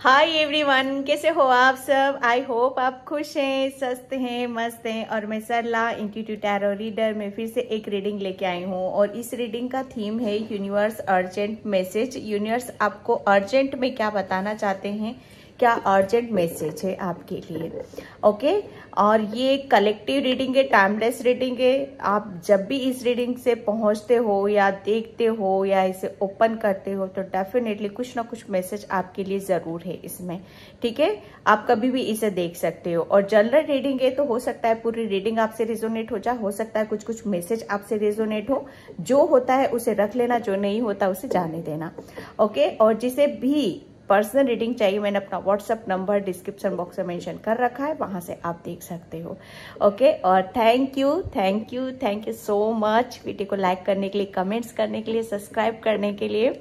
Hi everyone, कैसे हो आप सब। आई होप आप खुश हैं, स्वस्थ हैं, मस्त हैं। और मैं सरला इंट्यूटिव टैरो रीडर में फिर से एक रीडिंग लेके आई हूँ। और इस रीडिंग का थीम है यूनिवर्स अर्जेंट मैसेज। यूनिवर्स आपको अर्जेंट में क्या बताना चाहते हैं, क्या अर्जेंट मैसेज है आपके लिए। ओके, और ये कलेक्टिव रीडिंग है, टाइमलेस रीडिंग है। आप जब भी इस रीडिंग से पहुंचते हो या देखते हो या इसे ओपन करते हो तो डेफिनेटली कुछ ना कुछ मैसेज आपके लिए जरूर है इसमें। ठीक है, आप कभी भी इसे देख सकते हो। और जनरल रीडिंग है तो हो सकता है पूरी रीडिंग आपसे रेजोनेट हो जाए, हो सकता है कुछ कुछ मैसेज आपसे रेजोनेट हो। जो होता है उसे रख लेना, जो नहीं होता उसे जाने देना। ओके, और जिसे भी पर्सनल रीडिंग चाहिए, मैंने अपना व्हाट्सएप नंबर डिस्क्रिप्शन बॉक्स में मेंशन कर रखा है, वहां से आप देख सकते हो। ओके, और thank you so much video को लाइक करने के लिए, कमेंट्स करने के लिए, सब्सक्राइब करने के लिए।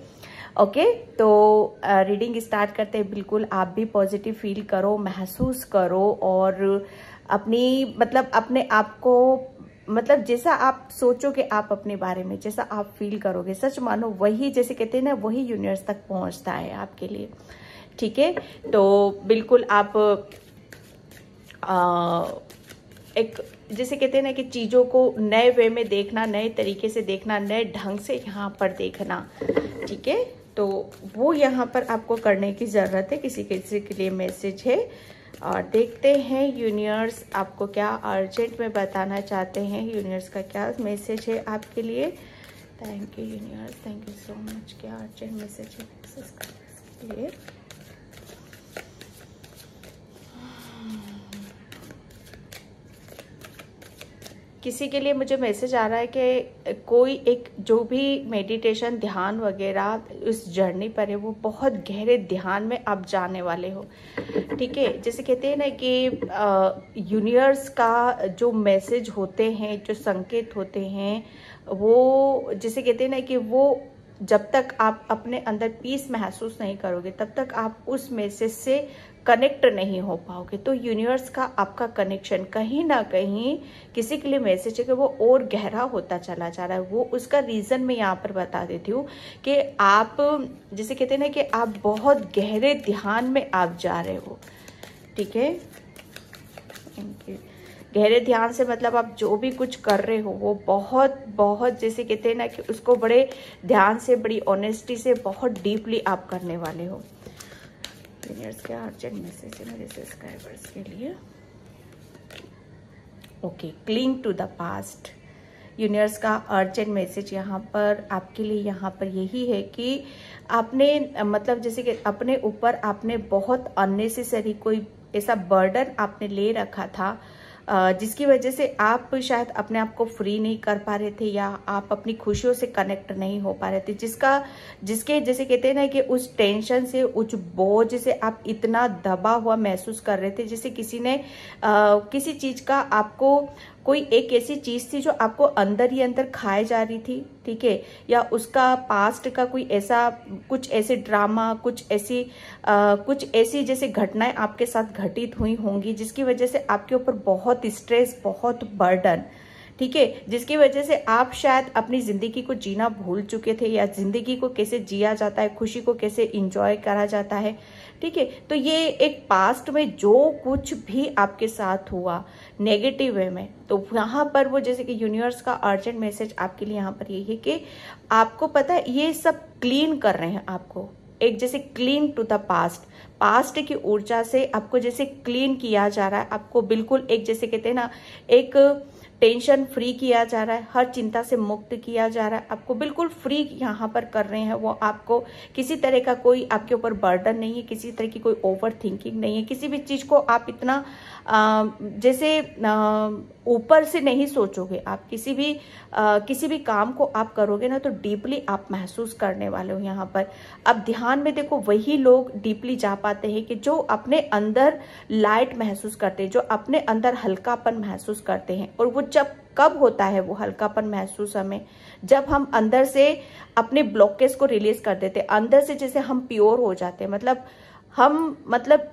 ओके, तो रीडिंग स्टार्ट करते हैं। बिल्कुल आप भी पॉजिटिव फील करो, महसूस करो और अपनी अपने आप को जैसा आप सोचोगे आप अपने बारे में, जैसा आप फील करोगे, सच मानो वही, जैसे कहते हैं ना, वही यूनिवर्स तक पहुंचता है आपके लिए। ठीक है, तो बिल्कुल आप एक, जैसे कहते हैं ना कि चीज़ों को नए वे में देखना, नए तरीके से देखना, नए ढंग से यहाँ पर देखना। ठीक है, तो वो यहाँ पर आपको करने की ज़रूरत है। किसी किसी के लिए मैसेज है और देखते हैं यूनिवर्स आपको क्या अर्जेंट में बताना चाहते हैं। यूनिवर्स का क्या मैसेज है आपके लिए। Thank you universe, thank you so much. क्या अर्जेंट मैसेज है इसके लिए। किसी के लिए मुझे मैसेज आ रहा है कि कोई एक जो भी मेडिटेशन, ध्यान वगैरह उस जर्नी पर है, वो बहुत गहरे ध्यान में आप जाने वाले हो। ठीक है, जैसे कहते हैं ना कि यूनिवर्स का जो मैसेज होते हैं, जो संकेत होते हैं, वो जैसे कहते हैं ना कि वो जब तक आप अपने अंदर पीस महसूस नहीं करोगे तब तक आप उस मैसेज से कनेक्ट नहीं हो पाओगे। तो यूनिवर्स का आपका कनेक्शन कहीं ना कहीं किसी के लिए मैसेज है कि वो और गहरा होता चला जा रहा है। वो उसका रीज़न मैं यहाँ पर बता देती हूँ कि आप, जैसे कहते हैं ना कि आप बहुत गहरे ध्यान में आप जा रहे हो। ठीक है, गहरे ध्यान से आप जो भी कुछ कर रहे हो वो बहुत बहुत, जैसे कहते हैं ना कि उसको बड़े ध्यान से, बड़ी ऑनेस्टी से, बहुत डीपली आप करने वाले हो। यूनिवर्स क्या अर्जेंट मैसेज है मेरे सब्सक्राइबर्स के लिए। Okay, cling to the past. Universe का अर्जेंट मैसेज यहाँ पर आपके लिए यहाँ पर यही है कि आपने जैसे कि अपने ऊपर आपने बहुत अननेसेसरी कोई ऐसा बर्डन आपने ले रखा था जिसकी वजह से आप शायद अपने आप को फ्री नहीं कर पा रहे थे, या आप अपनी खुशियों से कनेक्ट नहीं हो पा रहे थे, जिसके जैसे कहते हैं ना कि उस टेंशन से, उस बोझ से आप इतना दबा हुआ महसूस कर रहे थे, जैसे किसी ने किसी चीज का आपको, कोई एक ऐसी चीज थी जो आपको अंदर ही अंदर खाए जा रही थी। ठीक है, या उसका पास्ट का कोई ऐसा, कुछ ऐसे ड्रामा, कुछ ऐसी जैसे घटनाएं आपके साथ घटित हुई होंगी जिसकी वजह से आपके ऊपर बहुत स्ट्रेस, बहुत बर्डन, ठीक है, जिसकी वजह से आप शायद अपनी जिंदगी को जीना भूल चुके थे, या जिंदगी को कैसे जिया जाता है, खुशी को कैसे इंजॉय करा जाता है। ठीक है, तो ये एक पास्ट में जो कुछ भी आपके साथ हुआ नेगेटिव वे में, तो यहाँ पर वो, जैसे कि यूनिवर्स का अर्जेंट मैसेज आपके लिए यहाँ पर यही है कि आपको पता है ये सब क्लीन कर रहे हैं आपको, एक जैसे क्लीन टू द पास्ट की ऊर्जा से आपको जैसे क्लीन किया जा रहा है। आपको बिल्कुल एक, जैसे कहते हैं ना, एक टेंशन फ्री किया जा रहा है, हर चिंता से मुक्त किया जा रहा है, आपको बिल्कुल फ्री यहाँ पर कर रहे हैं वो। आपको किसी तरह का कोई आपके ऊपर बर्डन नहीं है, किसी तरह की कोई ओवर थिंकिंग नहीं है, किसी भी चीज को आप इतना जैसे ऊपर से नहीं सोचोगे। आप किसी भी काम को आप करोगे ना तो डीपली आप महसूस करने वाले हो यहाँ पर। अब ध्यान में देखो, वही लोग डीपली जा पाते हैं कि जो अपने अंदर लाइट महसूस करते हैं, जो अपने अंदर हल्कापन महसूस करते हैं। और वो जब कब होता है वो हल्कापन महसूस हमें, जब हम अंदर से अपने ब्लॉकेज को रिलीज कर देते, अंदर से जैसे हम प्योर हो जाते हैं। हम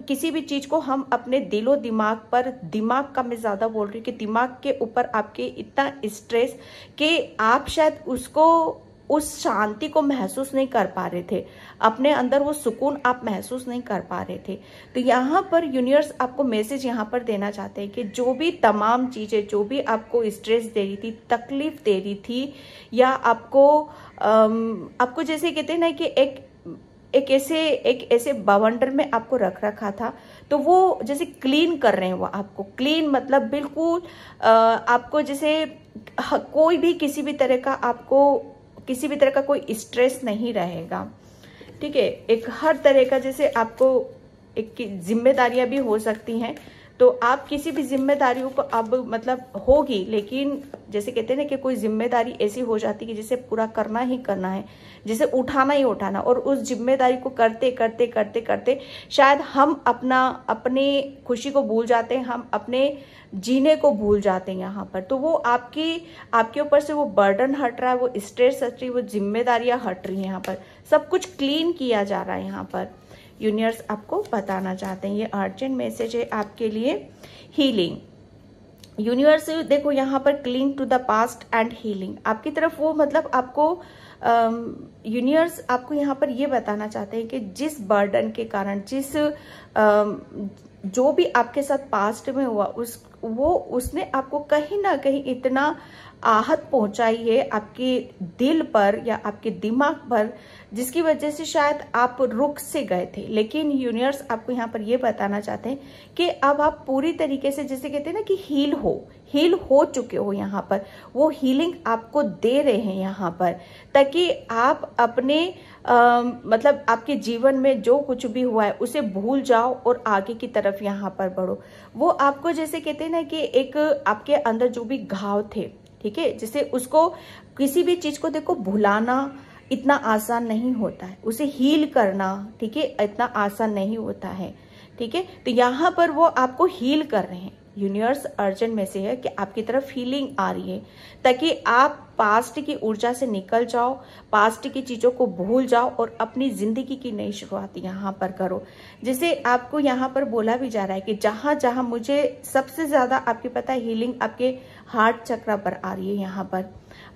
किसी भी चीज को हम अपने दिलो दिमाग पर, दिमाग का मैं ज्यादा बोल रही हूँ कि दिमाग के ऊपर आपके इतना स्ट्रेस कि आप शायद उसको उस शांति को महसूस नहीं कर पा रहे थे, अपने अंदर वो सुकून आप महसूस नहीं कर पा रहे थे। तो यहाँ पर यूनिवर्स आपको मैसेज यहाँ पर देना चाहते हैं कि जो भी तमाम चीजें, जो भी आपको स्ट्रेस दे रही थी, तकलीफ दे रही थी, या आपको जैसे कहते हैं ना कि एक ऐसे बवंडर में आपको रख रखा था, तो वो जैसे क्लीन कर रहे हैं। वो आपको क्लीन मतलब बिल्कुल आपको जैसे कोई भी किसी भी तरह का कोई स्ट्रेस नहीं रहेगा, ठीक है। एक हर तरह का जैसे आपको एक जिम्मेदारियां भी हो सकती हैं, तो आप किसी भी जिम्मेदारियों को अब मतलब होगी, लेकिन जैसे कहते हैं ना कि कोई जिम्मेदारी ऐसी हो जाती है कि जिसे पूरा करना ही करना है, जिसे उठाना ही उठाना, और उस जिम्मेदारी को करते करते करते करते शायद हम अपनी खुशी को भूल जाते हैं, हम अपने जीने को भूल जाते हैं यहाँ पर। तो वो आपके ऊपर से वो बर्डन हट रहा है, वो स्ट्रेस हट रही है, वो जिम्मेदारियां हट रही हैं। यहाँ पर सब कुछ क्लीन किया जा रहा है। यहाँ पर यूनिवर्स आपको बताना चाहते हैं, ये अर्जेंट मैसेज है आपके लिए। हीलिंग, यूनिवर्स देखो यहाँ पर cling to the past and healing आपकी तरफ, वो मतलब आपको यूनिवर्स आपको यहाँ पर ये बताना चाहते हैं कि जिस बर्डन के कारण, जो भी आपके साथ पास्ट में हुआ, उसने आपको कहीं ना कहीं इतना आहत पहुंचाई है आपके दिल पर या आपके दिमाग पर, जिसकी वजह से शायद आप रुक से गए थे। लेकिन यूनिवर्स आपको यहाँ पर ये बताना चाहते हैं कि अब आप पूरी तरीके से, जैसे कहते हैं ना कि हील हो चुके हो। यहाँ पर वो हीलिंग आपको दे रहे हैं यहाँ पर, ताकि आप अपने मतलब आपके जीवन में जो कुछ भी हुआ है उसे भूल जाओ और आगे की तरफ यहाँ पर बढ़ो। वो आपको जैसे कहते हैं ना कि एक आपके अंदर जो भी घाव थे, ठीक है, जैसे उसको किसी भी चीज को देखो भुलाना इतना आसान नहीं होता है, उसे हील करना, ठीक है, इतना आसान नहीं होता है, ठीक है। तो यहाँ पर वो आपको हील कर रहे हैं। यूनिवर्स अर्जेंट में से है कि आपकी तरफ हीलिंग आ रही है, ताकि आप पास्ट की ऊर्जा से निकल जाओ, पास्ट की चीजों को भूल जाओ और अपनी जिंदगी की नई शुरुआत यहाँ पर करो। जैसे आपको यहाँ पर बोला भी जा रहा है कि जहां जहां मुझे सबसे ज्यादा आपकी पता है हीलिंग आपके हार्ट चक्र पर आ रही है। यहाँ पर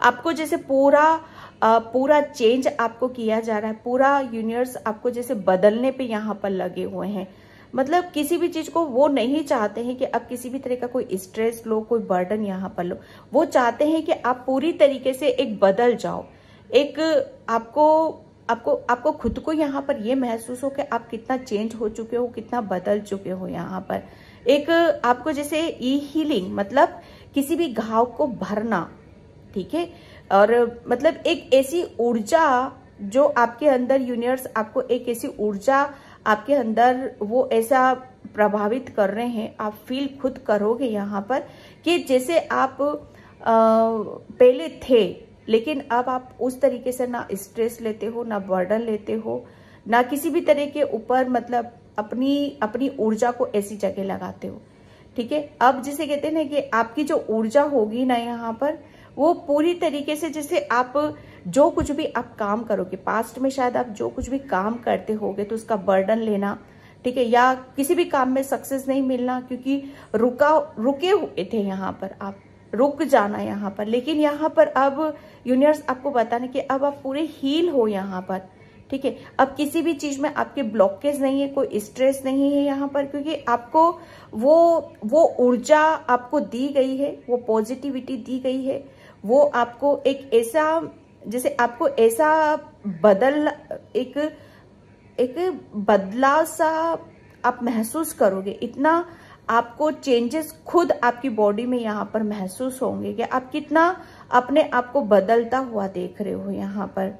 आपको जैसे पूरा चेंज आपको किया जा रहा है, पूरा यूनिवर्स आपको जैसे बदलने पे यहाँ पर लगे हुए हैं। मतलब किसी भी चीज को वो नहीं चाहते हैं कि आप किसी भी तरह का कोई स्ट्रेस लो, कोई बर्डन यहाँ पर लो। वो चाहते हैं कि आप पूरी तरीके से एक बदल जाओ, एक आपको खुद को यहाँ पर ये महसूस हो कि आप कितना चेंज हो चुके हो, कितना बदल चुके हो। यहाँ पर एक आपको जैसे हीलिंग मतलब किसी भी घाव को भरना, ठीक है, और मतलब एक ऐसी ऊर्जा जो आपके अंदर, यूनिवर्स आपको एक ऐसी ऊर्जा आपके अंदर वो ऐसा प्रभावित कर रहे हैं, आप फील खुद करोगे यहाँ पर कि जैसे आप पहले थे, लेकिन अब आप उस तरीके से ना स्ट्रेस लेते हो, ना बर्डन लेते हो, ना किसी भी तरह के ऊपर मतलब अपनी ऊर्जा को ऐसी जगह लगाते हो, ठीक है। अब जिसे कहते हैं ना कि आपकी जो ऊर्जा होगी ना यहाँ पर, वो पूरी तरीके से जैसे आप जो कुछ भी आप काम करोगे, पास्ट में शायद आप जो कुछ भी काम करते होगे तो उसका बर्डन लेना, ठीक है, या किसी भी काम में सक्सेस नहीं मिलना क्योंकि रुके हुए थे, यहाँ पर आप रुक जाना यहाँ पर। लेकिन यहाँ पर अब यूनिवर्स आपको बताने कि अब आप पूरे हील हो यहाँ पर, ठीक है। अब किसी भी चीज में आपके ब्लॉकेज नहीं है, कोई स्ट्रेस नहीं है यहाँ पर, क्योंकि आपको वो ऊर्जा आपको दी गई है, वो पॉजिटिविटी दी गई है, वो आपको एक ऐसा जैसे आपको ऐसा एक बदलाव सा आप महसूस करोगे, इतना आपको चेंजेस खुद आपकी बॉडी में यहाँ पर महसूस होंगे कि आप कितना अपने आप को बदलता हुआ देख रहे हो। यहाँ पर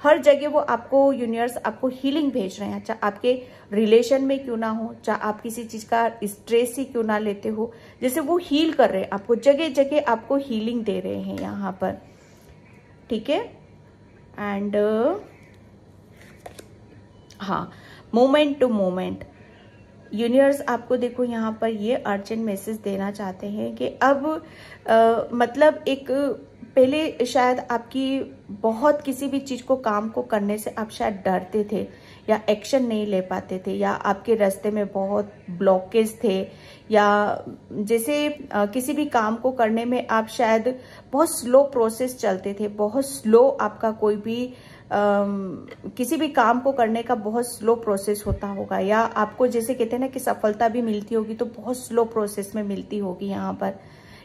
हर जगह वो आपको यूनिवर्स आपको हीलिंग भेज रहे हैं, चाहे आपके रिलेशन में क्यों ना हो, चाहे आप किसी चीज का स्ट्रेस ही क्यों ना लेते हो, जैसे वो हील कर रहे हैं आपको, जगह जगह आपको हीलिंग दे रहे हैं यहाँ पर, ठीक है। एंड हाँ, मोमेंट टू मोमेंट यूनिवर्स आपको देखो यहाँ पर ये अर्जेंट मैसेज देना चाहते हैं कि अब मतलब एक पहले शायद आपकी बहुत किसी भी चीज को काम को करने से आप शायद डरते थे, या एक्शन नहीं ले पाते थे, या आपके रास्ते में बहुत ब्लॉकेज थे, या जैसे किसी भी काम को करने में आप शायद बहुत स्लो प्रोसेस चलते थे, बहुत स्लो आपका कोई भी किसी भी काम को करने का बहुत स्लो प्रोसेस होता होगा, या आपको जैसे कहते हैं ना कि सफलता भी मिलती होगी तो बहुत स्लो प्रोसेस में मिलती होगी यहाँ पर।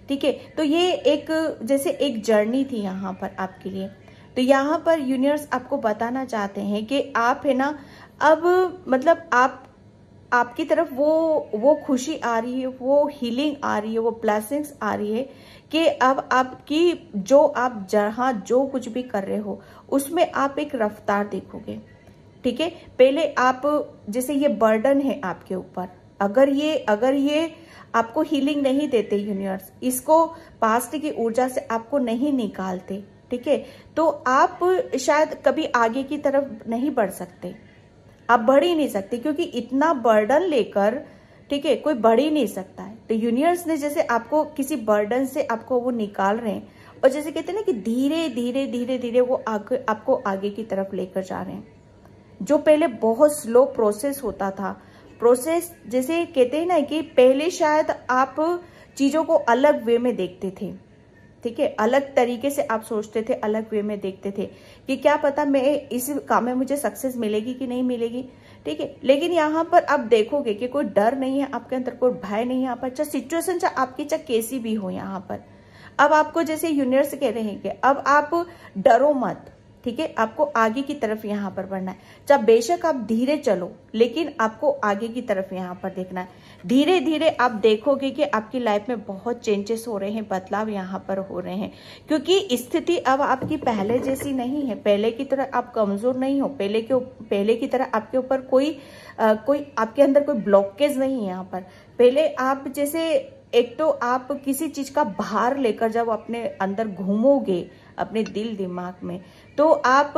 ठीक है, तो ये एक जैसे एक जर्नी थी यहाँ पर आपके लिए। तो यहाँ पर यूनिवर्स आपको बताना चाहते हैं कि आप है ना, अब मतलब आपकी तरफ वो खुशी आ रही है, वो हीलिंग आ रही है, वो ब्लेसिंग्स आ रही है कि अब आपकी जो आप जहाँ जो कुछ भी कर रहे हो उसमें आप एक रफ्तार देखोगे। ठीक है, पहले आप जैसे ये बर्डन है आपके ऊपर, अगर ये आपको हीलिंग नहीं देते यूनिवर्स, इसको पास्ट की ऊर्जा से आपको नहीं निकालते, ठीक है, तो आप शायद कभी आगे की तरफ नहीं बढ़ सकते, आप बढ़ ही नहीं सकते, क्योंकि इतना बर्डन लेकर, ठीक है, कोई बढ़ ही नहीं सकता है। तो यूनिवर्स ने जैसे आपको किसी बर्डन से आपको वो निकाल रहे हैं, और जैसे कहते हैं ना कि धीरे धीरे धीरे धीरे वो आपको आगे की तरफ लेकर जा रहे हैं। जो पहले बहुत स्लो प्रोसेस होता था, प्रोसेस जैसे कहते हैं ना कि पहले शायद आप चीजों को अलग वे में देखते थे, ठीक है, अलग तरीके से आप सोचते थे, अलग वे में देखते थे कि क्या पता मैं इस काम में मुझे सक्सेस मिलेगी कि नहीं मिलेगी। ठीक है, लेकिन यहाँ पर आप देखोगे कि कोई डर नहीं है आपके अंदर, कोई भय नहीं है यहाँ पर, चाहे सिचुएशन चाहे आपकी चाहे कैसी भी हो यहाँ पर। अब आपको जैसे यूनिवर्स कह रहे हैं कि अब आप डरो मत, ठीक है, आपको आगे की तरफ यहाँ पर बढ़ना है, चाहे बेशक आप धीरे चलो लेकिन आपको आगे की तरफ यहाँ पर देखना है। धीरे धीरे आप देखोगे कि आपकी लाइफ में बहुत चेंजेस हो रहे हैं, बदलाव यहाँ पर हो रहे हैं, क्योंकि स्थिति अब आपकी पहले जैसी नहीं है, पहले की तरह आप कमजोर नहीं हो, पहले की तरह आपके ऊपर कोई आपके अंदर कोई ब्लॉकेज नहीं है यहाँ पर। पहले आप जैसे एक तो आप किसी चीज का भार लेकर जब अपने अंदर घूमोगे अपने दिल दिमाग में, तो आप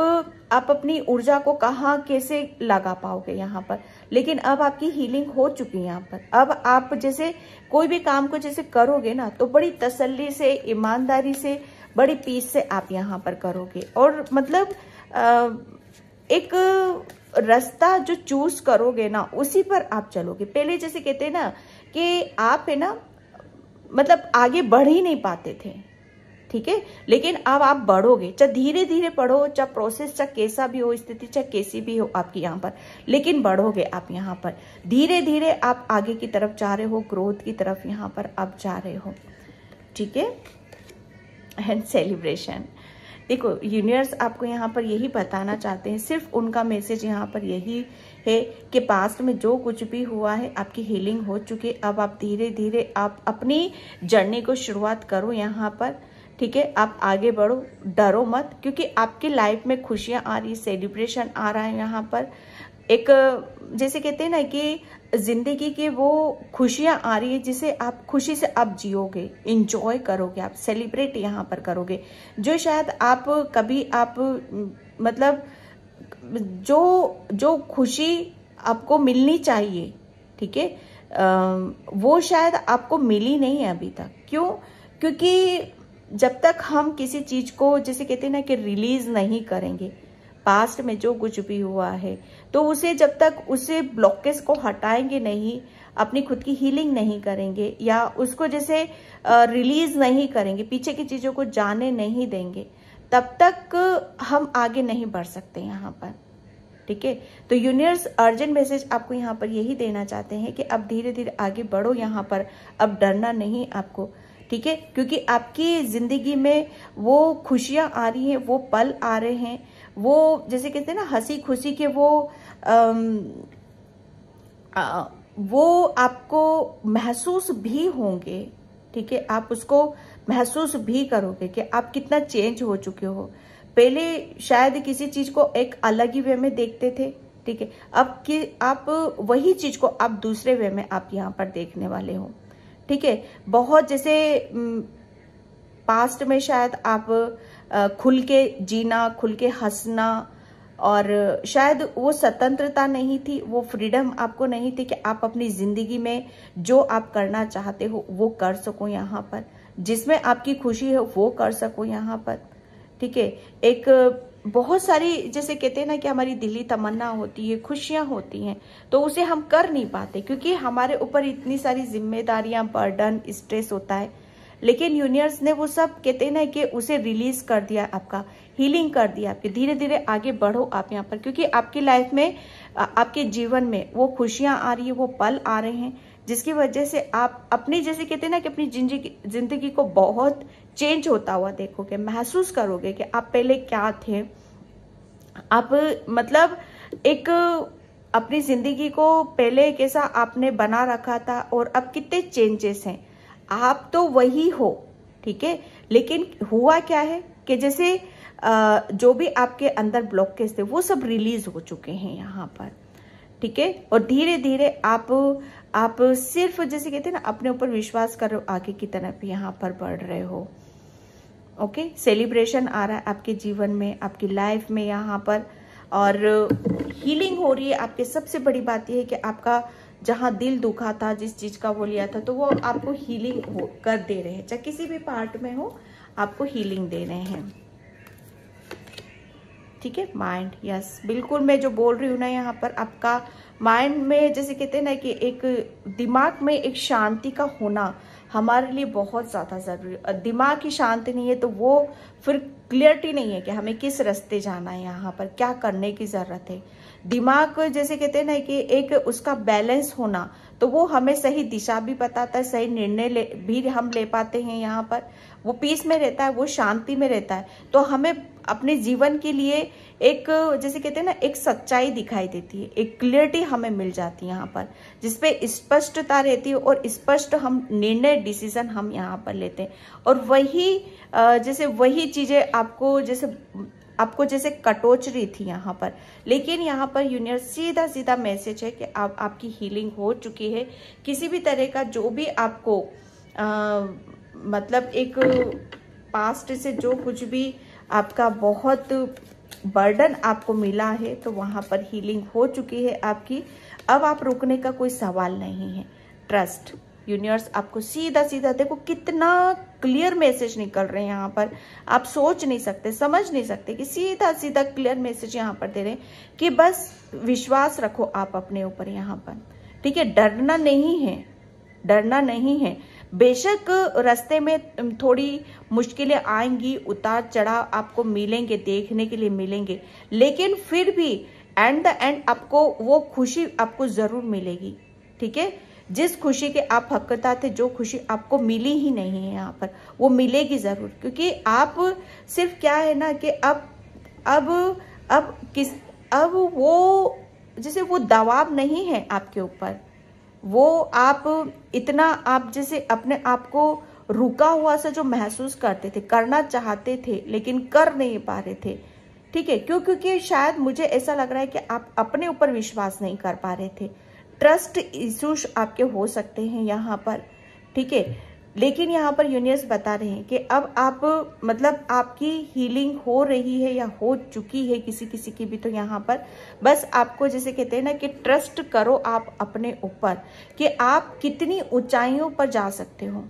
अपनी ऊर्जा को कहाँ कैसे लगा पाओगे यहाँ पर। लेकिन अब आपकी हीलिंग हो चुकी है यहाँ पर। अब आप जैसे कोई भी काम को जैसे करोगे ना, तो बड़ी तसल्ली से, ईमानदारी से, बड़ी पीस से आप यहाँ पर करोगे, और मतलब एक रास्ता जो चूज करोगे ना उसी पर आप चलोगे। पहले जैसे कहते हैं ना कि आप है ना मतलब आगे बढ़ ही नहीं पाते थे, ठीक है, लेकिन अब आप बढ़ोगे, चाहे धीरे धीरे बढ़ो, चाहे प्रोसेस चाहे कैसा भी हो, स्थिति चाहे कैसी भी हो आपकी यहाँ पर, लेकिन बढ़ोगे आप यहाँ पर। धीरे धीरे आप आगे की तरफ जा रहे हो, ग्रोथ की तरफ यहाँ पर आप जा रहे हो, ठीक है। एंड सेलिब्रेशन, देखो यूनिवर्स आपको यहाँ पर यही बताना चाहते हैं, सिर्फ उनका मैसेज यहाँ पर यही है कि पास्ट में जो कुछ भी हुआ है आपकी हीलिंग हो चुकी है। अब आप धीरे धीरे आप अपनी जर्नी को शुरुआत करो यहाँ पर, ठीक है, आप आगे बढ़ो, डरो मत, क्योंकि आपकी लाइफ में खुशियां आ रही, सेलिब्रेशन आ रहा है यहाँ पर। एक जैसे कहते हैं ना कि जिंदगी की वो खुशियां आ रही है जिसे आप खुशी से आप जियोगे, इंजॉय करोगे, आप सेलिब्रेट यहाँ पर करोगे, जो शायद आप कभी आप मतलब जो खुशी आपको मिलनी चाहिए, ठीक है, वो शायद आपको मिली नहीं है अभी तक। क्यों? क्योंकि जब तक हम किसी चीज को जैसे कहते हैं ना कि रिलीज नहीं करेंगे, पास्ट में जो कुछ भी हुआ है, तो उसे जब तक उसे ब्लॉकेज को हटाएंगे नहीं, अपनी खुद की हीलिंग नहीं करेंगे, या उसको जैसे रिलीज नहीं करेंगे, पीछे की चीजों को जाने नहीं देंगे, तब तक हम आगे नहीं बढ़ सकते यहाँ पर, ठीक है। तो यूनिवर्स अर्जेंट मैसेज आपको यहाँ पर यही देना चाहते हैं कि अब धीरे धीरे आगे बढ़ो यहाँ पर, अब डरना नहीं आपको, ठीक है, क्योंकि आपकी जिंदगी में वो खुशियां आ रही हैं, वो पल आ रहे हैं, वो जैसे कहते हैं ना हंसी खुशी के वो आपको महसूस भी होंगे, ठीक है, आप उसको महसूस भी करोगे कि आप कितना चेंज हो चुके हो। पहले शायद किसी चीज को एक अलग ही वे में देखते थे, ठीक है, अब कि आप वही चीज को आप दूसरे वे में आप यहाँ पर देखने वाले हो, ठीक है। बहुत जैसे पास्ट में शायद आप खुल के जीना, खुल के हंसना, और शायद वो स्वतंत्रता नहीं थी, वो फ्रीडम आपको नहीं थी कि आप अपनी जिंदगी में जो आप करना चाहते हो वो कर सको यहाँ पर, जिसमें आपकी खुशी है वो कर सको यहाँ पर, ठीक है। एक बहुत सारी जैसे कहते हैं ना कि हमारी दिली तमन्ना होती है, खुशियां होती हैं, तो उसे हम कर नहीं पाते क्योंकि हमारे ऊपर इतनी सारी जिम्मेदारियां, बर्डन, स्ट्रेस होता है। लेकिन यूनिवर्स ने वो सब कहते हैं ना कि उसे रिलीज कर दिया, आपका हीलिंग कर दिया, आपके धीरे धीरे आगे बढ़ो आप यहाँ पर, क्योंकि आपकी लाइफ में, आपके जीवन में वो खुशियां आ रही है, वो पल आ रहे हैं जिसकी वजह से आप अपनी जैसे कहते हैं ना कि अपनी जिंदगी को बहुत चेंज होता हुआ देखोगे, महसूस करोगे कि आप पहले क्या थे। आप मतलब एक अपनी जिंदगी को पहले कैसा आपने बना रखा था और अब कितने चेंजेस हैं। आप तो वही हो, ठीक है, लेकिन हुआ क्या है कि जैसे जो भी आपके अंदर ब्लॉकेज थे वो सब रिलीज हो चुके हैं यहाँ पर, ठीक है। और धीरे धीरे आप सिर्फ जैसे कहते हैं ना अपने ऊपर विश्वास करो, आगे की तरफ यहाँ पर बढ़ रहे हो। ओके, सेलिब्रेशन आ रहा है आपके जीवन में, आपकी लाइफ में यहाँ पर, और हीलिंग हो रही है। आपके सबसे बड़ी बात यह है कि आपका जहां दिल दुखा था, जिस चीज का वो लिया था, तो वो आपको हीलिंग कर दे रहे हैं, चाहे किसी भी पार्ट में हो, आपको हीलिंग दे रहे हैं, ठीक है। माइंड, यस, बिल्कुल मैं जो बोल रही हूँ ना यहाँ पर, आपका माइंड में जैसे कहते हैं ना कि एक दिमाग में एक शांति का होना हमारे लिए बहुत ज्यादा जरूरी है। दिमाग की शांति नहीं है तो वो फिर क्लियरिटी नहीं है कि हमें किस रास्ते जाना है, यहाँ पर क्या करने की जरूरत है। दिमाग जैसे कहते हैं ना कि एक उसका बैलेंस होना, तो वो हमें सही दिशा भी बताता है, सही निर्णय भी हम ले पाते हैं यहाँ पर, वो पीस में रहता है, वो शांति में रहता है। तो हमें अपने जीवन के लिए एक जैसे कहते हैं ना एक सच्चाई दिखाई देती है, एक क्लियरिटी हमें मिल जाती है यहाँ पर, जिसपे स्पष्टता रहती है और स्पष्ट हम निर्णय, डिसीजन हम यहाँ पर लेते हैं। और वही जैसे वही चीजें आपको जैसे कटोच रही थी यहाँ पर, लेकिन यहाँ पर यूनिवर्स सीधा सीधा मैसेज है कि आपकी हीलिंग हो चुकी है। किसी भी तरह का जो भी आपको मतलब एक पास्ट से जो कुछ भी आपका बहुत बर्डन आपको मिला है, तो वहां पर हीलिंग हो चुकी है आपकी। अब आप रुकने का कोई सवाल नहीं है। ट्रस्ट, यूनिवर्स आपको सीधा सीधा, देखो कितना क्लियर मैसेज निकल रहे हैं यहाँ पर, आप सोच नहीं सकते, समझ नहीं सकते कि सीधा सीधा क्लियर मैसेज यहाँ पर दे रहे हैं कि बस विश्वास रखो आप अपने ऊपर यहाँ पर, ठीक है। डरना नहीं है, डरना नहीं है। बेशक रास्ते में थोड़ी मुश्किलें आएंगी, उतार चढ़ाव आपको मिलेंगे, देखने के लिए मिलेंगे, लेकिन फिर भी एट द एंड आपको वो खुशी आपको जरूर मिलेगी, ठीक है। जिस खुशी के आप हकदार थे, जो खुशी आपको मिली ही नहीं है यहाँ पर, वो मिलेगी जरूर, क्योंकि आप सिर्फ क्या है ना कि अब वो जैसे वो दबाव नहीं है आपके ऊपर, वो आप इतना आप जैसे अपने आप को रुका हुआ सा जो महसूस करते थे, करना चाहते थे लेकिन कर नहीं पा रहे थे, ठीक है। क्योंकि शायद मुझे ऐसा लग रहा है कि आप अपने ऊपर विश्वास नहीं कर पा रहे थे। ट्रस्ट इश्यूज आपके हो सकते हैं यहाँ पर, ठीक है। लेकिन यहाँ पर यूनिवर्स बता रहे हैं कि अब आप मतलब आपकी हीलिंग हो रही है या हो चुकी है किसी किसी की भी, तो यहाँ पर बस आपको जैसे कहते हैं ना कि ट्रस्ट करो आप अपने ऊपर कि आप कितनी ऊंचाइयों पर जा सकते हो,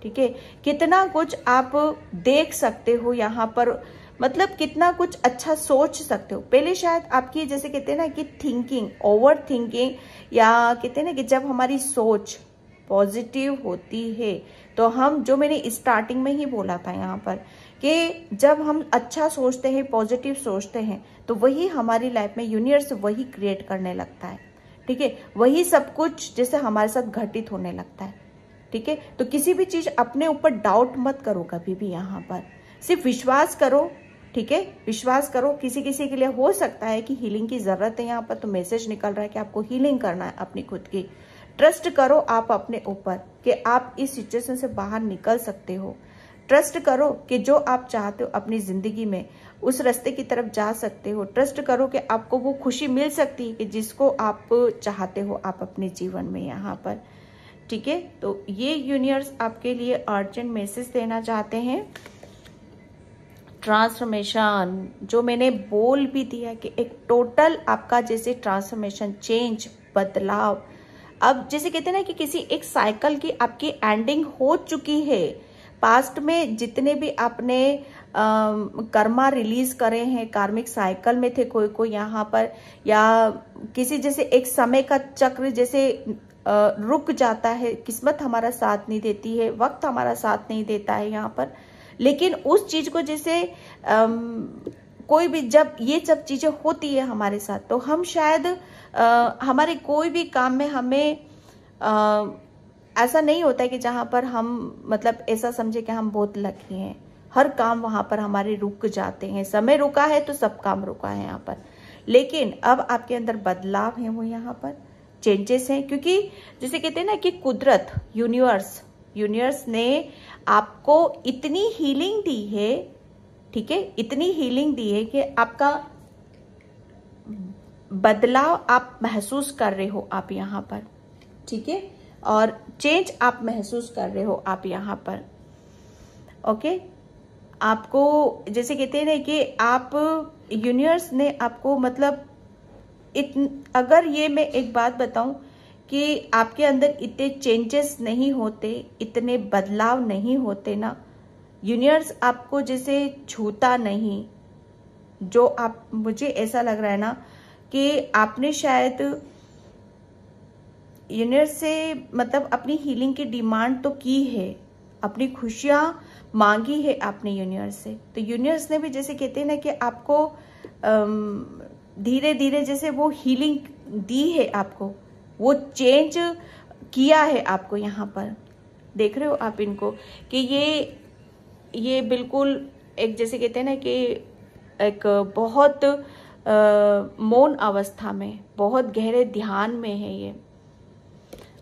ठीक है। कितना कुछ आप देख सकते हो यहाँ पर, मतलब कितना कुछ अच्छा सोच सकते हो। पहले शायद आपकी जैसे कहते हैं ना कि थिंकिंग, ओवर थिंकिंग, या कहते हैं ना कि जब हमारी सोच पॉजिटिव होती है, तो हम जो मैंने स्टार्टिंग में ही बोला था यहाँ पर कि जब हम अच्छा सोचते हैं, पॉजिटिव सोचते हैं, तो वही हमारी लाइफ में यूनिवर्स वही क्रिएट करने लगता है, ठीक है। वही सब कुछ जैसे हमारे साथ घटित होने लगता है, ठीक है। तो किसी भी चीज अपने ऊपर डाउट मत करो कभी भी, यहाँ पर सिर्फ विश्वास करो, ठीक है। विश्वास करो। किसी किसी के लिए हो सकता है कि हीलिंग की जरूरत है यहाँ पर, तो मैसेज निकल रहा है कि आपको हीलिंग करना है अपनी खुद की। ट्रस्ट करो आप अपने ऊपर कि आप इस सिचुएशन से बाहर निकल सकते हो। ट्रस्ट करो कि जो आप चाहते हो अपनी जिंदगी में, उस रास्ते की तरफ जा सकते हो। ट्रस्ट करो कि आपको वो खुशी मिल सकती है कि जिसको आप चाहते हो आप अपने जीवन में यहाँ पर, ठीक है। तो ये यूनिवर्स आपके लिए अर्जेंट मैसेज देना चाहते हैं। ट्रांसफॉर्मेशन, जो मैंने बोल भी दिया कि एक टोटल आपका जैसे ट्रांसफॉर्मेशन, चेंज, बदलाव, अब जैसे कहते हैं ना कि किसी एक साइकिल की आपकी एंडिंग हो चुकी है। पास्ट में जितने भी आपने कर्मा रिलीज करे हैं, कार्मिक साइकिल में थे कोई यहाँ पर, या किसी जैसे एक समय का चक्र जैसे रुक जाता है, किस्मत हमारा साथ नहीं देती है, वक्त हमारा साथ नहीं देता है यहाँ पर। लेकिन उस चीज को जैसे कोई भी जब ये सब चीजें होती है हमारे साथ, तो हम शायद हमारे कोई भी काम में हमें ऐसा नहीं होता है कि जहां पर हम मतलब ऐसा समझे कि हम बहुत लकी हैं। हर काम वहां पर हमारे रुक जाते हैं, समय रुका है तो सब काम रुका है यहाँ पर। लेकिन अब आपके अंदर बदलाव है, वो यहाँ पर चेंजेस हैं, क्योंकि जैसे कहते हैं ना कि कुदरत, यूनिवर्स ने आपको इतनी हीलिंग दी है, ठीक है, इतनी हीलिंग दी है कि आपका बदलाव आप महसूस कर रहे हो आप यहाँ पर, ठीक है, और चेंज आप महसूस कर रहे हो आप यहाँ पर। ओके, आपको जैसे कहते हैं ना कि आप यूनिवर्स ने आपको मतलब अगर ये मैं एक बात बताऊं कि आपके अंदर इतने चेंजेस नहीं होते, इतने बदलाव नहीं होते ना, यूनिवर्स आपको जैसे छूता नहीं, जो आप, मुझे ऐसा लग रहा है ना कि आपने शायद यूनिवर्स से मतलब अपनी हीलिंग की डिमांड तो की है, अपनी खुशियां मांगी है आपने यूनिवर्स से, तो यूनिवर्स ने भी जैसे कहते हैं ना कि आपको धीरे धीरे जैसे वो हीलिंग दी है आपको, वो चेंज किया है आपको। यहाँ पर देख रहे हो आप इनको कि ये बिल्कुल एक जैसे कहते हैं ना कि एक बहुत मौन अवस्था में, बहुत गहरे ध्यान में है ये।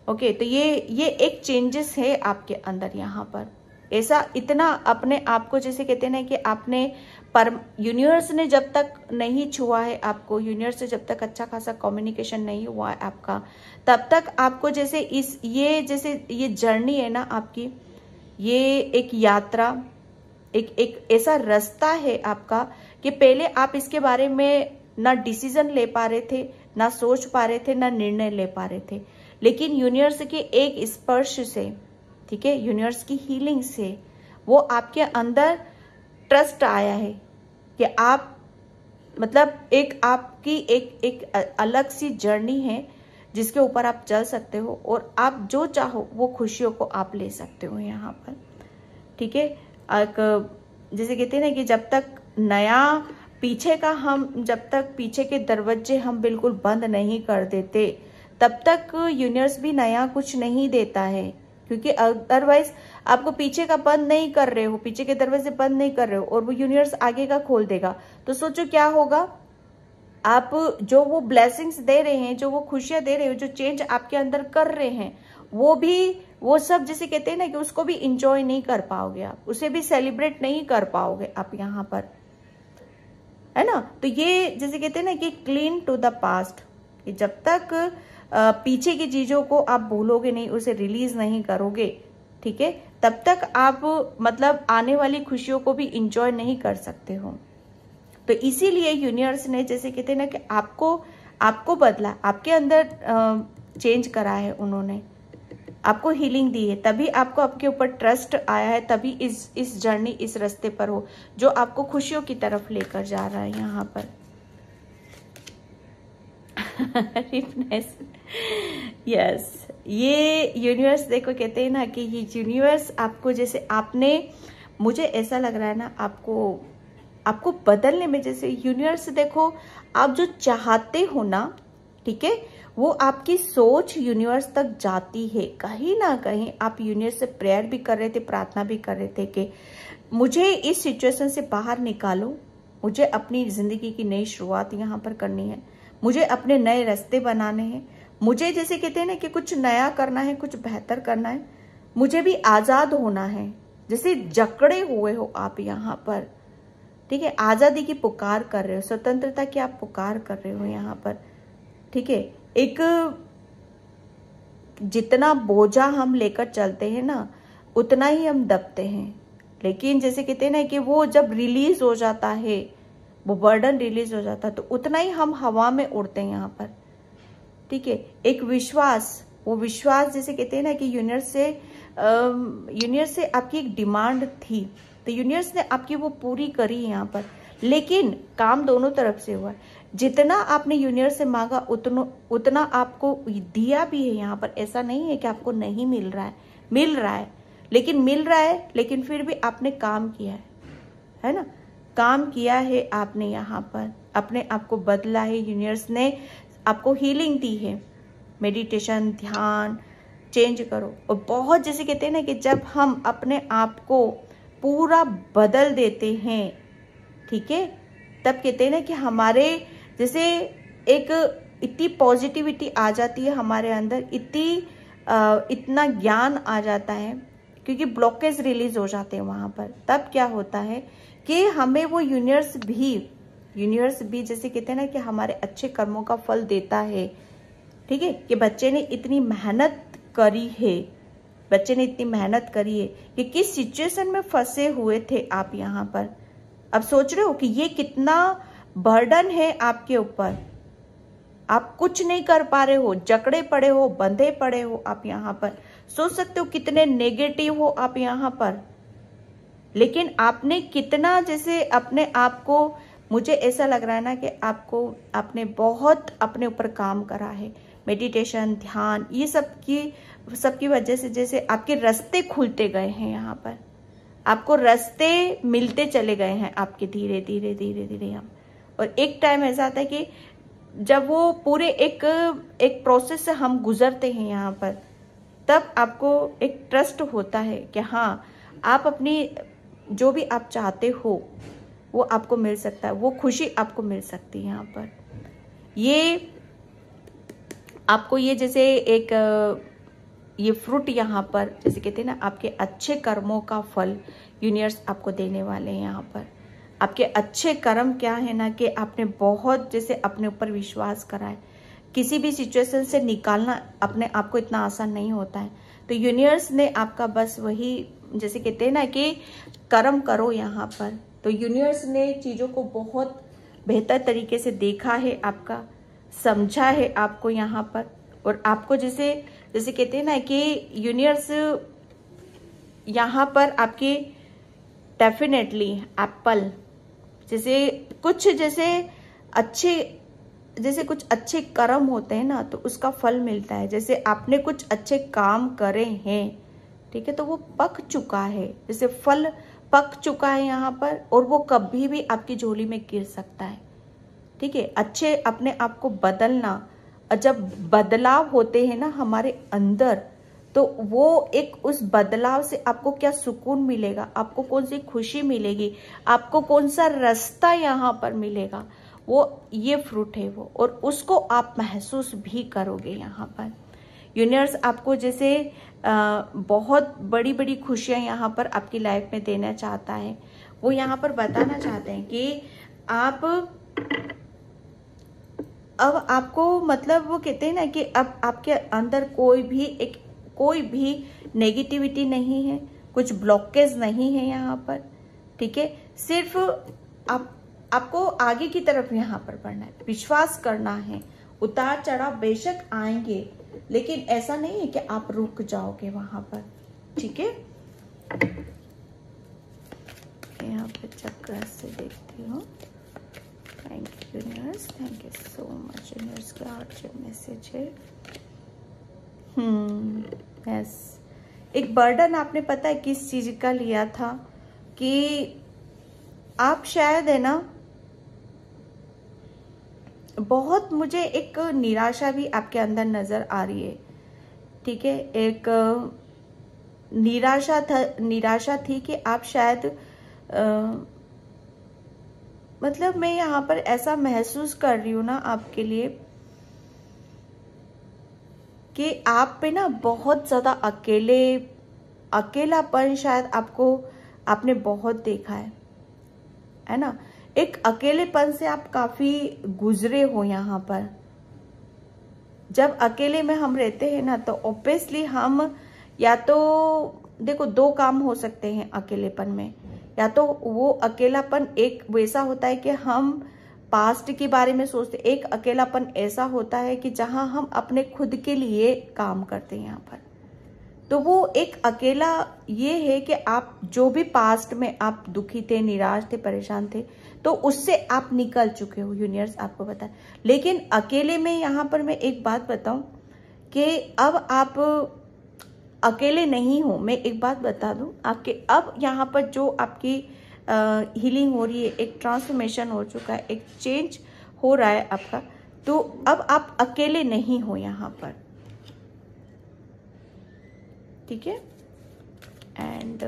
ओके, तो ये एक चेंजेस है आपके अंदर यहाँ पर। ऐसा इतना अपने आप को जैसे कहते हैं ना कि आपने पर यूनिवर्स ने जब तक नहीं छुआ है आपको, यूनिवर्स से जब तक अच्छा खासा कम्युनिकेशन नहीं हुआ है आपका, तब तक आपको जैसे ये जर्नी है ना आपकी, ये एक यात्रा, एक ऐसा रास्ता है आपका कि पहले आप इसके बारे में ना डिसीजन ले पा रहे थे, ना सोच पा रहे थे, ना निर्णय ले पा रहे थे। लेकिन यूनिवर्स के एक स्पर्श से, ठीक है, यूनिवर्स की हीलिंग से वो आपके अंदर ट्रस्ट आया है कि आप मतलब एक आपकी एक अलग सी जर्नी है जिसके ऊपर आप चल सकते हो, और आप जो चाहो वो खुशियों को आप ले सकते हो यहाँ पर, ठीक है। जैसे कहते हैं ना कि जब तक जब तक पीछे के दरवाजे हम बिल्कुल बंद नहीं कर देते, तब तक यूनिवर्स भी नया कुछ नहीं देता है, क्योंकि अदरवाइज आपको पीछे का बंद नहीं कर रहे हो, पीछे के दरवाजे बंद नहीं कर रहे हो, और वो यूनिवर्स आगे का खोल देगा, तो सोचो क्या होगा। आप जो वो ब्लेसिंग्स दे रहे हैं, जो वो खुशियां दे रहे हो, जो चेंज आपके अंदर कर रहे हैं, वो सब जैसे कहते हैं ना कि उसको भी इंजॉय नहीं कर पाओगे आप, उसे भी सेलिब्रेट नहीं कर पाओगे आप यहाँ पर, है ना। तो ये जैसे कहते हैं ना कि क्लीन टू द पास्ट, जब तक पीछे की चीजों को आप भूलोगे नहीं, उसे रिलीज नहीं करोगे, ठीक है, तब तक आप मतलब आने वाली खुशियों को भी इंजॉय नहीं कर सकते हो। तो इसीलिए यूनिवर्स ने जैसे कहते हैं ना कि आपको बदला, आपके अंदर चेंज करा है, उन्होंने आपको हीलिंग दी है, तभी आपको आपके ऊपर ट्रस्ट आया है, तभी इस जर्नी, इस रास्ते पर हो जो आपको खुशियों की तरफ लेकर जा रहा है यहाँ पर। यस, ये यूनिवर्स देखो कहते हैं ना कि ये यूनिवर्स आपको जैसे मुझे ऐसा लग रहा है ना आपको बदलने में, जैसे यूनिवर्स देखो आप जो चाहते हो ना, ठीक है, वो आपकी सोच यूनिवर्स तक जाती है। कहीं ना कहीं आप यूनिवर्स से प्रेयर भी कर रहे थे, प्रार्थना भी कर रहे थे कि मुझे इस सिचुएशन से बाहर निकालो, मुझे अपनी जिंदगी की नई शुरुआत यहाँ पर करनी है, मुझे अपने नए रास्ते बनाने हैं, मुझे जैसे कहते हैं ना कि कुछ नया करना है, कुछ बेहतर करना है, मुझे भी आजाद होना है। जैसे जकड़े हुए हो आप यहाँ पर, ठीक है, आजादी की पुकार कर रहे हो, स्वतंत्रता की आप पुकार कर रहे हो यहाँ पर, ठीक है। एक जितना बोझा हम लेकर चलते हैं ना, उतना ही हम दबते हैं, लेकिन जैसे कहते हैं ना कि वो जब रिलीज हो जाता है, वो बर्डन रिलीज हो जाता है, तो उतना ही हम हवा में उड़ते हैं यहाँ पर, ठीक है। एक विश्वास, वो विश्वास जैसे कहते हैं ना कि यूनिवर्स से आपकी एक डिमांड थी तो यूनिवर्स ने आपकी वो पूरी करी यहाँ पर, लेकिन काम दोनों तरफ से हुआ है। जितना आपने यूनिवर्स से मांगा उतना आपको दिया भी है यहाँ पर। ऐसा नहीं है कि आपको नहीं मिल रहा है, मिल रहा है, लेकिन फिर भी आपने काम किया है ना, काम किया है आपने यहाँ पर, अपने आप को बदला है। यूनिवर्स ने आपको हीलिंग दी है, मेडिटेशन, ध्यान, चेंज करो। और बहुत जैसे कहते हैं ना कि जब हम अपने आप को पूरा बदल देते हैं, ठीक है, तब कहते हैं ना कि हमारे जैसे एक इतनी पॉजिटिविटी आ जाती है हमारे अंदर, इतना ज्ञान आ जाता है, क्योंकि ब्लॉकेज रिलीज हो जाते हैं वहां पर। तब क्या होता है कि हमें वो यूनिवर्स भी जैसे कहते हैं ना कि हमारे अच्छे कर्मों का फल देता है, ठीक है, कि बच्चे ने इतनी मेहनत करी है, कि किस सिचुएशन में फंसे हुए थे आप यहाँ पर। अब सोच रहे हो कि ये कितना बर्डन है आपके ऊपर, आप कुछ नहीं कर पा रहे हो, जकड़े पड़े हो, बंधे पड़े हो आप यहाँ पर। सोच सकते हो कितने नेगेटिव हो आप यहाँ पर, लेकिन आपने कितना जैसे अपने आप को, मुझे ऐसा लग रहा है ना कि आपने बहुत अपने ऊपर काम करा है। मेडिटेशन, ध्यान, ये सबकी वजह से जैसे आपके रास्ते खुलते गए हैं यहाँ पर, आपको रास्ते मिलते चले गए हैं आपके धीरे धीरे हम। और एक टाइम ऐसा आता है कि जब वो पूरे एक प्रोसेस से हम गुजरते हैं यहाँ पर, तब आपको एक ट्रस्ट होता है कि हाँ, आप अपनी जो भी आप चाहते हो वो आपको मिल सकता है, वो खुशी आपको मिल सकती है यहाँ पर। ये आपको ये जैसे एक ये फ्रूट यहाँ पर जैसे कहते हैं ना, आपके अच्छे कर्मों का फल यूनिवर्स आपको देने वाले हैं यहाँ पर। आपके अच्छे कर्म क्या है ना कि आपने बहुत जैसे अपने ऊपर विश्वास करा है। किसी भी सिचुएशन से निकालना अपने आप को इतना आसान नहीं होता है, तो यूनिवर्स ने आपका बस वही जैसे कहते हैं ना कि कर्म करो यहाँ पर। तो यूनिवर्स ने चीज़ों को बहुत बेहतर तरीके से देखा है, आपका समझा है आपको यहाँ पर। और आपको जैसे कहते हैं ना कि यूनिवर्स यहाँ पर आपके डेफिनेटली एप्पल जैसे कुछ अच्छे कर्म होते हैं ना, तो उसका फल मिलता है। जैसे आपने कुछ अच्छे काम करे हैं, ठीक है, तो वो पक चुका है, जैसे फल पक चुका है यहाँ पर, और वो कभी भी आपकी झोली में गिर सकता है, ठीक है। अच्छे अपने आप को बदलना, और जब बदलाव होते हैं ना हमारे अंदर, तो वो एक उस बदलाव से आपको क्या सुकून मिलेगा, आपको कौन सी खुशी मिलेगी, आपको कौन सा रास्ता यहाँ पर मिलेगा, वो ये फ्रूट है वो, और उसको आप महसूस भी करोगे यहाँ पर। यूनिवर्स आपको जैसे बहुत बड़ी बड़ी खुशियाँ यहाँ पर आपकी लाइफ में देना चाहता है। वो यहाँ पर बताना चाहते हैं कि अब आपको मतलब वो कहते हैं ना कि अब आपके अंदर कोई भी नेगेटिविटी नहीं है, कुछ ब्लॉकेज नहीं है यहाँ पर, ठीक है। सिर्फ आपको आगे की तरफ यहाँ पर बढ़ना है, विश्वास करना है। उतार चढ़ाव बेशक आएंगे, लेकिन ऐसा नहीं है कि आप रुक जाओगे वहां पर, ठीक है। यहाँ पे चक्र से देखती हूँ। Thank you universe, thank you so much universe का अर्जेंट मैसेज है। यस, एक बर्डन आपने पता है किस चीज का लिया था, कि आप शायद है ना बहुत, मुझे एक निराशा भी आपके अंदर नजर आ रही है, ठीक है। एक निराशा थी कि आप शायद मतलब मैं यहाँ पर ऐसा महसूस कर रही हूँ ना आपके लिए कि आप पे ना बहुत ज्यादा अकेलापन शायद आपने बहुत देखा है ना। एक अकेलेपन से आप काफी गुजरे हो यहाँ पर। जब अकेले में हम रहते हैं ना, तो ऑब्वियसली हम या तो देखो दो काम हो सकते हैं अकेलेपन में। या तो वो अकेलापन एक वैसा होता है कि हम पास्ट के बारे में सोचते, एक अकेलापन ऐसा होता है कि जहां हम अपने खुद के लिए काम करते हैं यहाँ पर। तो वो एक अकेला ये है कि आप जो भी पास्ट में आप दुखी थे, निराश थे, परेशान थे, तो उससे आप निकल चुके हो, यूनिवर्स आपको बताए। लेकिन अकेले में यहाँ पर मैं एक बात बताऊं कि अब आप अकेले नहीं हो। मैं एक बात बता दूं, आपके अब यहाँ पर जो आपकी हीलिंग हो रही है, एक ट्रांसफॉर्मेशन हो चुका है, एक चेंज हो रहा है आपका, तो अब आप अकेले नहीं हो यहाँ पर, ठीक है। एंड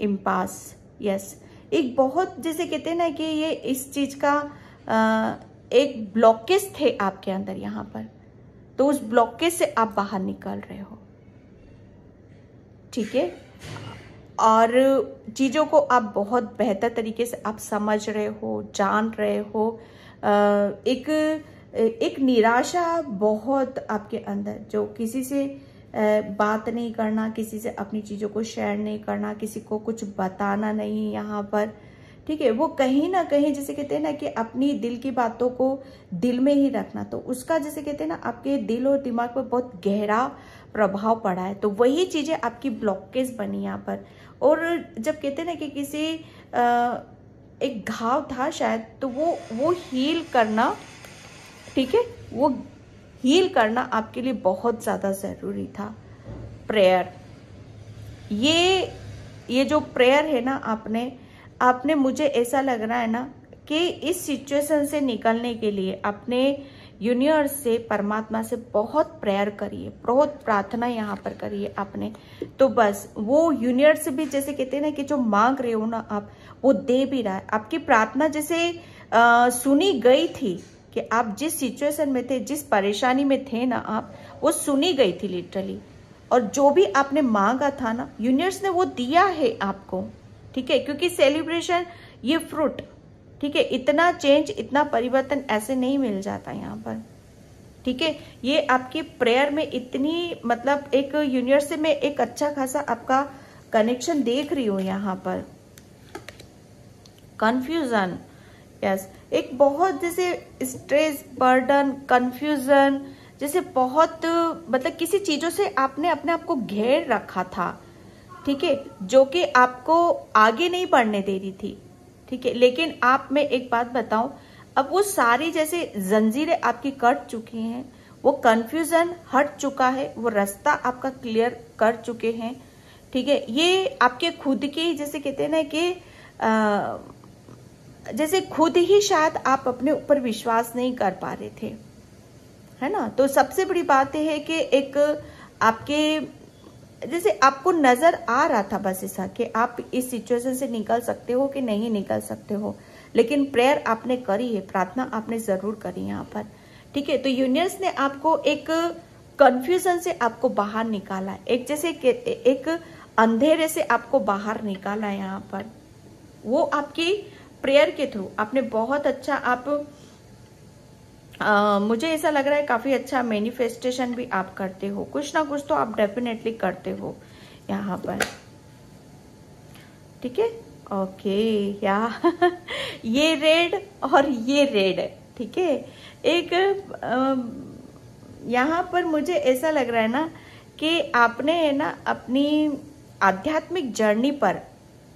इम्पास, यस, एक बहुत जैसे कहते हैं ना कि ये इस चीज का एक ब्लॉकेज थे आपके अंदर यहाँ पर, तो उस ब्लॉकेज से आप बाहर निकल रहे हो, ठीक है। और चीजों को आप बहुत बेहतर तरीके से आप समझ रहे हो, जान रहे हो। एक निराशा बहुत आपके अंदर, जो किसी से बात नहीं करना, किसी से अपनी चीजों को शेयर नहीं करना, किसी को कुछ बताना नहीं यहाँ पर, ठीक है। वो कहीं ना कहीं जैसे कहते हैं ना कि अपनी दिल की बातों को दिल में ही रखना, तो उसका जैसे कहते हैं ना आपके दिल और दिमाग पर बहुत गहरा प्रभाव पड़ा है। तो वही चीजें आपकी ब्लॉकेज बनी यहाँ पर। और जब कहते हैं ना कि किसी एक घाव था शायद, तो वो हील करना, ठीक है, वो हील करना आपके लिए बहुत ज्यादा जरूरी था। प्रेयर, ये जो प्रेयर है ना, आपने मुझे ऐसा लग रहा है ना कि इस सिचुएशन से निकलने के लिए अपने यूनिवर्स से, परमात्मा से बहुत प्रेयर करिए, बहुत प्रार्थना यहाँ पर करिए आपने। तो बस वो यूनिवर्स से भी जैसे कहते हैं ना कि जो मांग रहे हो ना आप, वो दे भी रहा है। आपकी प्रार्थना जैसे सुनी गई थी कि आप जिस सिचुएशन में थे, जिस परेशानी में थे ना आप, वो सुनी गई थी लिटरली। और जो भी आपने मांगा था ना, यूनिवर्स ने वो दिया है आपको, ठीक है। क्योंकि सेलिब्रेशन, ये फ्रूट, ठीक है, इतना चेंज, इतना परिवर्तन ऐसे नहीं मिल जाता यहाँ पर, ठीक है। ये आपकी प्रेयर में इतनी, मतलब एक यूनिवर्स से मैं एक अच्छा खासा आपका कनेक्शन देख रही हूँ यहाँ पर। कंफ्यूजन, यस, एक बहुत जैसे स्ट्रेस, बर्डन, कंफ्यूजन, जैसे बहुत, मतलब किसी चीजों से आपने अपने आप को घेर रखा था, ठीक है, जो कि आपको आगे नहीं बढ़ने दे रही थी, ठीक है। लेकिन मैं एक बात बताऊं, अब वो सारी जैसे जंजीरें आपकी कट चुकी हैं, वो कंफ्यूजन हट चुका है, वो रास्ता आपका क्लियर कर चुके हैं, ठीक है। ये आपके खुद की, जैसे कहते हैं ना कि जैसे खुद ही शायद आप अपने ऊपर विश्वास नहीं कर पा रहे थे, है ना। तो सबसे बड़ी बात यह है कि एक आपके, जैसे आपको नजर आ रहा था बस ऐसा कि आप इस सिचुएशन से निकल सकते हो कि नहीं निकल सकते हो, लेकिन प्रेयर आपने करी है, प्रार्थना आपने जरूर करी यहाँ पर, ठीक है। तो यूनिवर्स ने आपको एक कंफ्यूजन से आपको बाहर निकाला है, एक जैसे एक अंधेरे से आपको बाहर निकाला है यहाँ पर। वो आपकी प्रेयर के थ्रू आपने बहुत अच्छा, मुझे ऐसा लग रहा है काफी अच्छा मैनिफेस्टेशन भी आप करते हो, कुछ ना कुछ तो आप डेफिनेटली करते हो यहाँ पर, ठीक है। ओके, या ये रेड और ये रेड है, ठीक है। एक यहाँ पर मुझे ऐसा लग रहा है ना कि आपने है ना अपनी आध्यात्मिक जर्नी पर,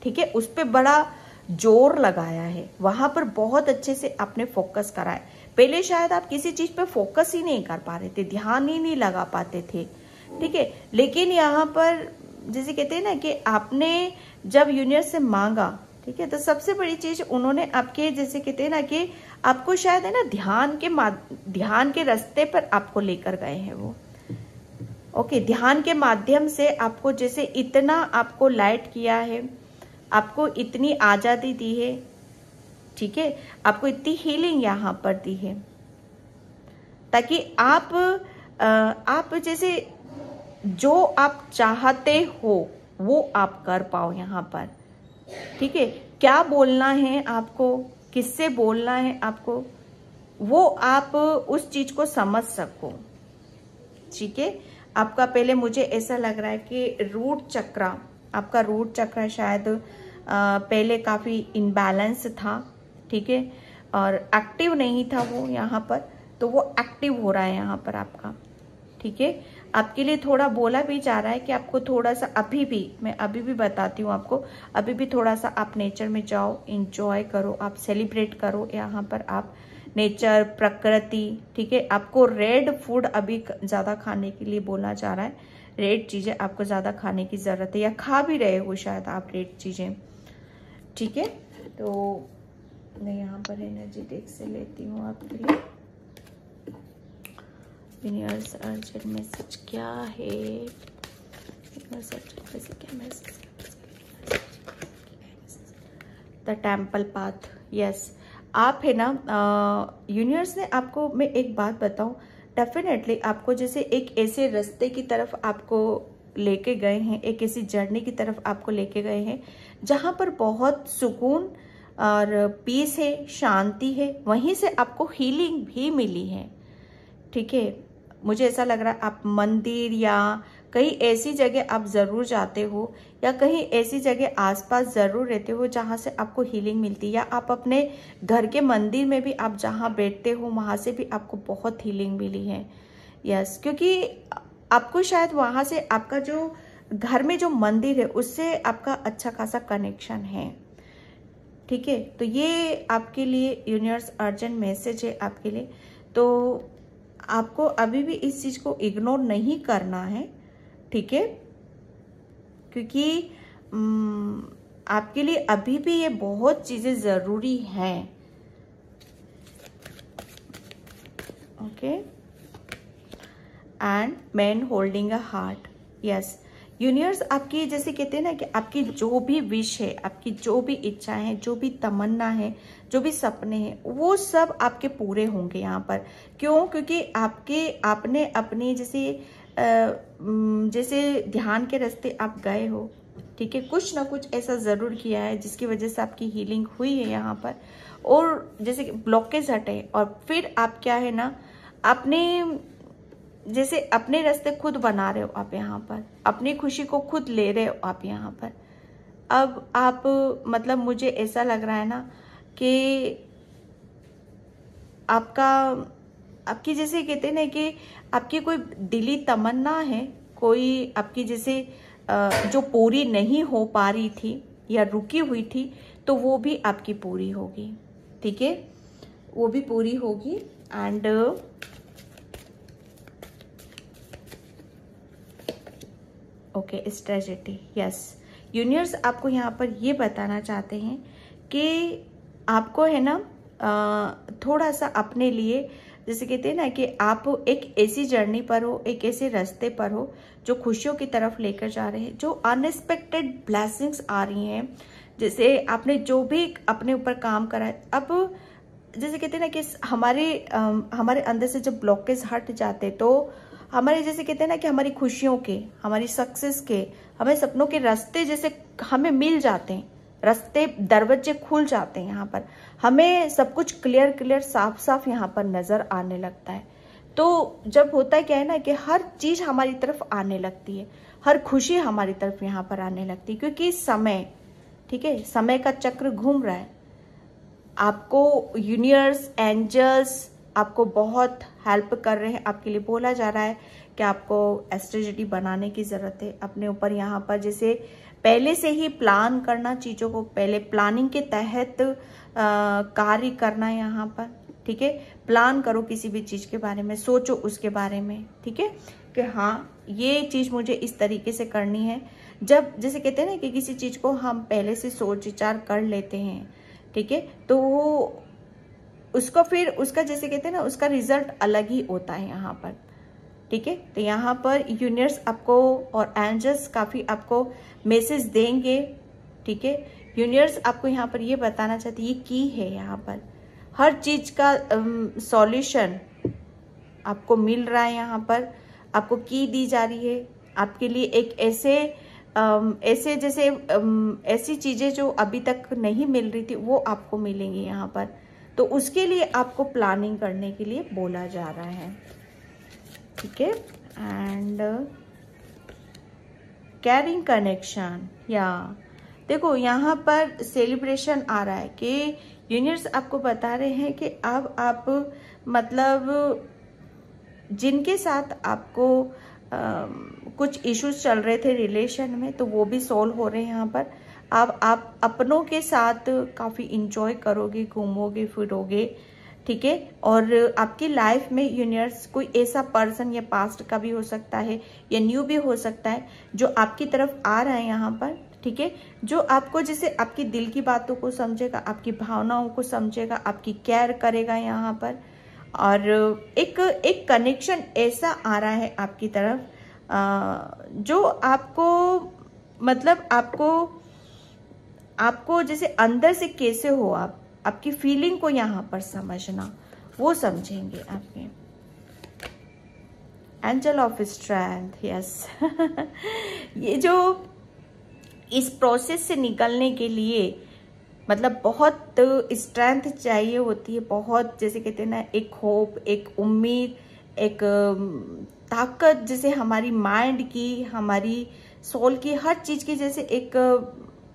ठीक है, उस पर बड़ा जोर लगाया है, वहां पर बहुत अच्छे से आपने फोकस करा है। पहले शायद आप किसी चीज पे फोकस ही नहीं कर पा रहे थे, ध्यान ही नहीं लगा पाते थे, ठीक है। लेकिन यहाँ पर जैसे कहते हैं ना कि आपने जब यूनिवर्स से मांगा, ठीक है, तो सबसे बड़ी चीज उन्होंने आपके, जैसे कहते हैं ना कि आपको शायद है ना ध्यान के रास्ते पर आपको लेकर गए हैं वो, ओके। ध्यान के माध्यम से आपको जैसे इतना आपको लाइट किया है, आपको इतनी आजादी दी है, ठीक है, आपको इतनी हीलिंग यहाँ पर दी है, ताकि आप जैसे जो आप चाहते हो वो आप कर पाओ यहाँ पर, ठीक है। क्या बोलना है आपको, किससे बोलना है आपको, वो आप उस चीज को समझ सको, ठीक है। आपका पहले मुझे ऐसा लग रहा है कि रूट चक्र, आपका रूट चक्र शायद पहले काफी इनबैलेंस था, ठीक है, और एक्टिव नहीं था वो यहाँ पर, तो वो एक्टिव हो रहा है यहाँ पर आपका, ठीक है। आपके लिए थोड़ा बोला भी जा रहा है कि आपको थोड़ा सा मैं अभी भी बताती हूँ आपको, अभी भी थोड़ा सा आप नेचर में जाओ, इंजॉय करो, आप सेलिब्रेट करो यहाँ पर आप नेचर, प्रकृति, ठीक है। आपको रेड फूड अभी ज़्यादा खाने के लिए बोला जा रहा है, रेड चीज़ें आपको ज़्यादा खाने की ज़रूरत है, या खा भी रहे हो शायद आप रेड चीज़ें, ठीक है। तो मैं यहाँ पर एनर्जी टेक से लेती हूँ आपके लिए। यूनिवर्स अर्जेंट मैसेज क्या है? यूनिवर्स अर्जेंट मैसेज क्या message? The temple path, yes. आप है ना, यूनिवर्स ने आपको, मैं एक बात बताऊं, डेफिनेटली आपको जैसे एक ऐसे रास्ते की तरफ आपको लेके गए हैं, एक ऐसी जर्नी की तरफ आपको लेके गए हैं जहां पर बहुत सुकून और पीस है, शांति है, वहीं से आपको हीलिंग भी मिली है, ठीक है। मुझे ऐसा लग रहा है आप मंदिर या कहीं ऐसी जगह आप ज़रूर जाते हो, या कहीं ऐसी जगह आसपास ज़रूर रहते हो जहाँ से आपको हीलिंग मिलती है, या आप अपने घर के मंदिर में भी आप जहाँ बैठते हो वहाँ से भी आपको बहुत हीलिंग मिली है, यस। क्योंकि आपको शायद वहाँ से, आपका जो घर में जो मंदिर है उससे आपका अच्छा खासा कनेक्शन है, ठीक है। तो ये आपके लिए यूनिवर्स अर्जेंट मैसेज है आपके लिए। तो आपको अभी भी इस चीज को इग्नोर नहीं करना है, ठीक है, क्योंकि आपके लिए अभी भी ये बहुत चीजें जरूरी हैं, okay. And man holding a heart, yes. Universe आपकी, जैसे कहते हैं ना कि आपकी जो भी विश है, आपकी जो भी इच्छाएं हैं, जो भी तमन्ना है, जो भी सपने हैं, वो सब आपके पूरे होंगे यहाँ पर। क्यों? क्योंकि आपने अपनी जैसे ध्यान के रास्ते आप गए हो, ठीक है, कुछ ना कुछ ऐसा जरूर किया है जिसकी वजह से आपकी हीलिंग हुई है यहाँ पर, और जैसे कि ब्लॉकेज हटे, और फिर आप क्या है ना, अपने रास्ते खुद बना रहे हो आप यहाँ पर, अपनी खुशी को खुद ले रहे हो आप यहाँ पर। अब आप, मतलब मुझे ऐसा लग रहा है ना कि आपकी जैसे कहते हैं ना कि आपकी कोई दिली तमन्ना है, कोई आपकी जैसे जो पूरी नहीं हो पा रही थी या रुकी हुई थी, तो वो भी आपकी पूरी होगी, ठीक है, वो भी पूरी होगी। And okay, strategy, yes. Universe आपको यहाँ पर ये बताना चाहते हैं कि आपको है ना थोड़ा सा अपने लिए, जैसे कहते हैं ना कि आप एक ऐसी जर्नी पर हो, एक ऐसे रास्ते पर हो जो खुशियों की तरफ लेकर जा रहे हैं, जो अनएक्सपेक्टेड ब्लेसिंग्स आ रही हैं। जैसे आपने जो भी अपने ऊपर काम करा है, अब जैसे कहते हैं ना कि हमारे अंदर से जब ब्लॉकेज हट जाते, तो हमारे जैसे कहते हैं ना कि हमारी खुशियों के, हमारी सक्सेस के, हमारे सपनों के रास्ते जैसे हमें मिल जाते हैं, रास्ते, दरवाजे खुल जाते हैं, यहाँ पर हमें सब कुछ क्लियर साफ साफ यहाँ पर नजर आने लगता है। तो जब होता है क्या है ना कि हर चीज हमारी तरफ आने लगती है, हर खुशी हमारी तरफ यहाँ पर आने लगती है, क्योंकि समय, ठीक है, समय का चक्र घूम रहा है। आपको यूनिवर्स, एंजल्स आपको बहुत हेल्प कर रहे हैं, आपके लिए बोला जा रहा है कि आपको स्ट्रेटेजी बनाने की जरूरत है अपने ऊपर, यहाँ पर जैसे पहले से ही प्लान करना, चीजों को पहले प्लानिंग के तहत कार्य करना यहाँ पर, ठीक है। प्लान करो किसी भी चीज के बारे में, सोचो उसके बारे में, ठीक है, कि हाँ ये चीज मुझे इस तरीके से करनी है। जब जैसे कहते हैं ना कि किसी चीज को हम पहले से सोच विचार कर लेते हैं, ठीक है, तो वो उसको फिर उसका जैसे कहते हैं ना उसका रिजल्ट अलग ही होता है यहाँ पर, ठीक है। तो यहाँ पर यूनिवर्स आपको और एंजल्स काफी आपको मैसेज देंगे, ठीक है। यूनिवर्स आपको यहाँ पर ये बताना चाहती है, ये की है यहाँ पर हर चीज का सॉल्यूशन आपको मिल रहा है, यहाँ पर आपको की दी जा रही है आपके लिए एक ऐसे जैसे ऐसी चीजें जो अभी तक नहीं मिल रही थी वो आपको मिलेंगी यहाँ पर। तो उसके लिए आपको प्लानिंग करने के लिए बोला जा रहा है, ठीक है। एंड कैरिंग कनेक्शन, या देखो यहाँ पर सेलिब्रेशन आ रहा है कि यूनिवर्स आपको बता रहे हैं कि अब आप मतलब जिनके साथ आपको कुछ इश्यूज चल रहे थे रिलेशन में, तो वो भी सॉल्व हो रहे हैं यहाँ पर। अब आप अपनों के साथ काफ़ी इंजॉय करोगे, घूमोगे फिरोगे, ठीक है। और आपकी लाइफ में यूनिवर्स कोई ऐसा पर्सन, या पास्ट का भी हो सकता है या न्यू भी हो सकता है, जो आपकी तरफ आ रहा है यहाँ पर, ठीक है, जो आपको जैसे आपकी दिल की बातों को समझेगा, आपकी भावनाओं को समझेगा, आपकी केयर करेगा यहाँ पर। और एक कनेक्शन ऐसा आ रहा है आपकी तरफ जो आपको मतलब आपको जैसे अंदर से कैसे हो आप, आपकी फीलिंग को यहाँ पर समझना, वो समझेंगे आपके। Angel of strength, yes. ये जो इस प्रोसेस से निकलने के लिए मतलब बहुत स्ट्रेंथ चाहिए होती है, बहुत जैसे कहते हैं ना, एक होप, एक उम्मीद, एक ताकत, जैसे हमारी माइंड की, हमारी सोल की, हर चीज की जैसे एक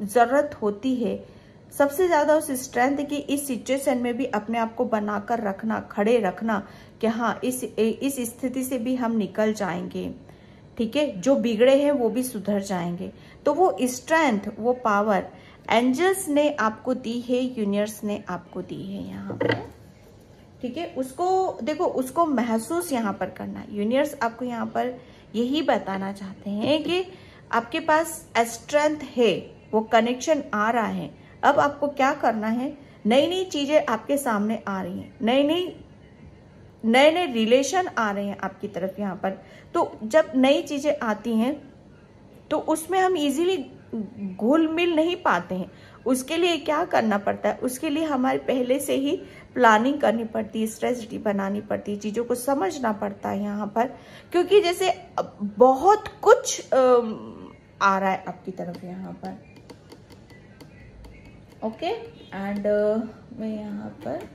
जरूरत होती है। सबसे ज्यादा उस स्ट्रेंथ की इस सिचुएशन में भी अपने आप को बनाकर रखना, खड़े रखना कि हाँ इस स्थिति से भी हम निकल जाएंगे, ठीक है, जो बिगड़े हैं वो भी सुधर जाएंगे। तो वो स्ट्रेंथ, वो पावर एंजल्स ने आपको दी है, यूनिवर्स ने आपको दी है यहाँ पर, ठीक है। उसको देखो, उसको महसूस यहाँ पर करना है। यूनिवर्स आपको यहाँ पर यही बताना चाहते हैं कि आपके पास स्ट्रेंथ है, वो कनेक्शन आ रहा है। अब आपको क्या करना है, नई नई चीजें आपके सामने आ रही हैं, नए नए रिलेशन आ रहे हैं आपकी तरफ यहाँ पर। तो जब नई चीजें आती हैं तो उसमें हम इजीली घुल मिल नहीं पाते हैं। उसके लिए क्या करना पड़ता है, उसके लिए हमारे पहले से ही प्लानिंग करनी पड़ती है, स्ट्रेटजी बनानी पड़ती है, चीजों को समझना पड़ता है यहाँ पर, क्योंकि जैसे बहुत कुछ आ रहा है आपकी तरफ यहाँ पर। ओके, एंड मैं यहाँ पर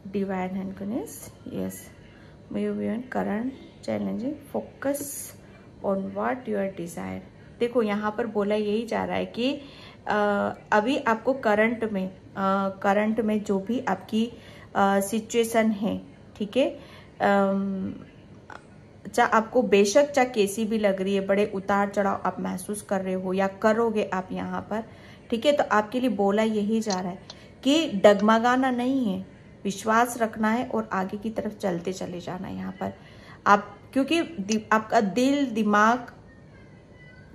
divine and Ganesh, yes, current challenging, focus on what you are desire. देखो यहाँ पर बोला यही जा रहा है कि अभी आपको करंट में जो भी आपकी सिचुएशन है, ठीक है, चाहे आपको बेशक चाहे कैसी भी लग रही है, बड़े उतार चढ़ाव आप महसूस कर रहे हो या करोगे आप यहाँ पर, ठीक है, तो आपके लिए बोला यही जा रहा है कि डगमगाना नहीं है, विश्वास रखना है और आगे की तरफ चलते चले जाना है यहाँ पर आप, क्योंकि आपका दिल दिमाग,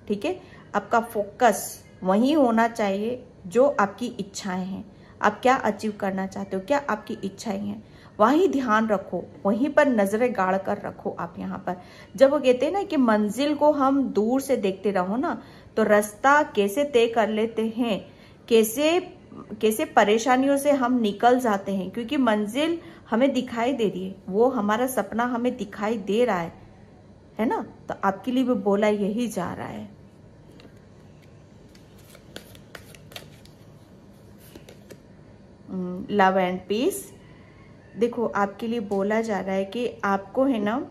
ठीक है, आपका फोकस वही होना चाहिए जो आपकी इच्छाएं हैं। आप क्या अचीव करना चाहते हो, क्या आपकी इच्छाएं हैं, वहीं ध्यान रखो, वहीं पर नजरें गाड़ कर रखो आप यहाँ पर। जब वो कहते हैं ना कि मंजिल को हम दूर से देखते रहो ना, तो रास्ता कैसे तय कर लेते हैं, कैसे परेशानियों से हम निकल जाते हैं, क्योंकि मंजिल हमें दिखाई दे रही है, वो हमारा सपना हमें दिखाई दे रहा है ना। तो आपके लिए भी बोला यही जा रहा है। लव एंड पीस, देखो आपके लिए बोला जा रहा है कि आपको है ना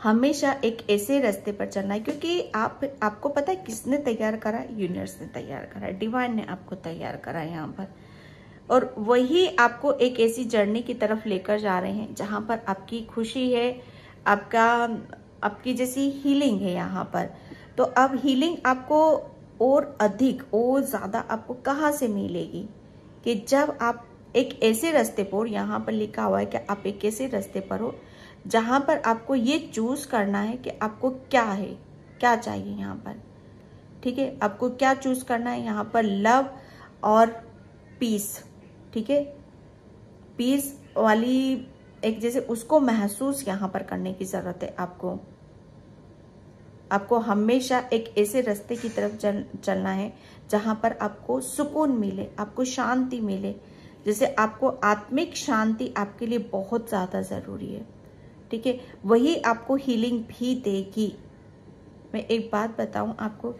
हमेशा एक ऐसे रास्ते पर चलना है, क्योंकि आपको पता है किसने तैयार करा, यूनिवर्स ने तैयार करा, डिवाइन ने आपको तैयार करा यहाँ पर, और वही आपको एक ऐसी जर्नी की तरफ लेकर जा रहे हैं जहां पर आपकी खुशी है, आपकी जैसी हीलिंग है यहाँ पर। तो अब हीलिंग आपको और अधिक और ज्यादा आपको कहाँ से मिलेगी, कि जब आप एक ऐसे रास्ते पर, यहाँ पर लिखा हुआ है कि आप एक ऐसे रास्ते पर हो जहां पर आपको ये चूज करना है कि आपको क्या है, क्या चाहिए यहाँ पर, ठीक है, आपको क्या चूज करना है यहाँ पर, लव और पीस, ठीक है, पीस वाली एक जैसे उसको महसूस यहाँ पर करने की जरूरत है आपको हमेशा एक ऐसे रास्ते की तरफ चलना है जहां पर आपको सुकून मिले, आपको शांति मिले, जैसे आपको आत्मिक शांति आपके लिए बहुत ज्यादा जरूरी है, ठीक है, वही आपको हीलिंग भी देगी। मैं एक बात बताऊं आपको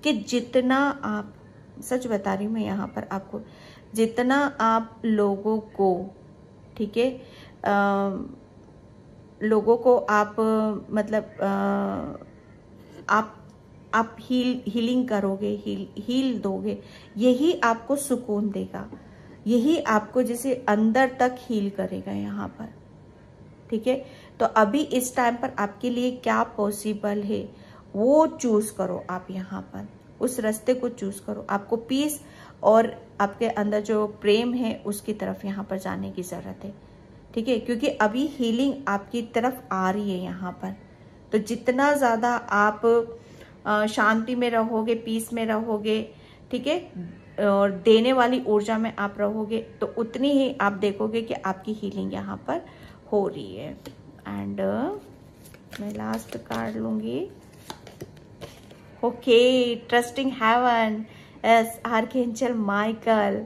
कि जितना आप, सच बता रही हूं मैं यहाँ पर आपको, जितना आप लोगों को, ठीक है, लोगों को आप मतलब आप हीलिंग करोगे, हील दोगे, यही आपको सुकून देगा, यही आपको जैसे अंदर तक हील करेगा यहाँ पर। ठीक है, तो अभी इस टाइम पर आपके लिए क्या पॉसिबल है वो चूज करो आप, यहाँ पर उस रास्ते को चूज करो। आपको पीस और आपके अंदर जो प्रेम है उसकी तरफ यहाँ पर जाने की जरूरत है। ठीक है, क्योंकि अभी हीलिंग आपकी तरफ आ रही है यहाँ पर। तो जितना ज्यादा आप शांति में रहोगे, पीस में रहोगे, ठीक है, और देने वाली ऊर्जा में आप रहोगे, तो उतनी ही आप देखोगे कि आपकी हीलिंग यहाँ पर हो रही है। एंड मैं लास्ट कार्ड लूंगी। Okay, trusting heaven, yes, archangel Michael.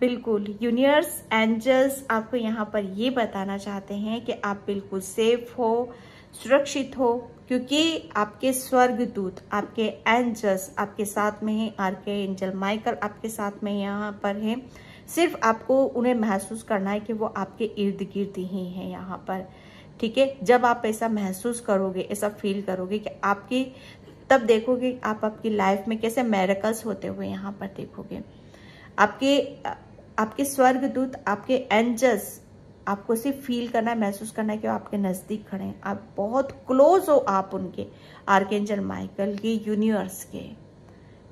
बिल्कुल, यूनिवर्स, एंजल्स आपको यहाँ पर ये बताना चाहते हैं कि आप बिल्कुल सेफ हो, सुरक्षित हो, क्योंकि आपके स्वर्गदूत, आपके एंजल्स आपके साथ में हैं, आर्कएंजल माइकल आपके साथ में यहाँ पर हैं। सिर्फ आपको उन्हें महसूस करना है कि वो आपके इर्द गिर्द ही हैं यहाँ पर। ठीक है, जब आप ऐसा महसूस करोगे, ऐसा फील करोगे कि आपकी, तब देखोगे आप आपकी लाइफ में कैसे मिरेकल्स होते हुए यहाँ पर देखोगे। आपके स्वर्गदूत, आपके एंजल्स आपको सिर्फ फील करना है, महसूस करना है कि आपके नजदीक खड़े हैं, आप बहुत क्लोज हो आप उनके, आर्कएंजल माइकल के, यूनिवर्स के।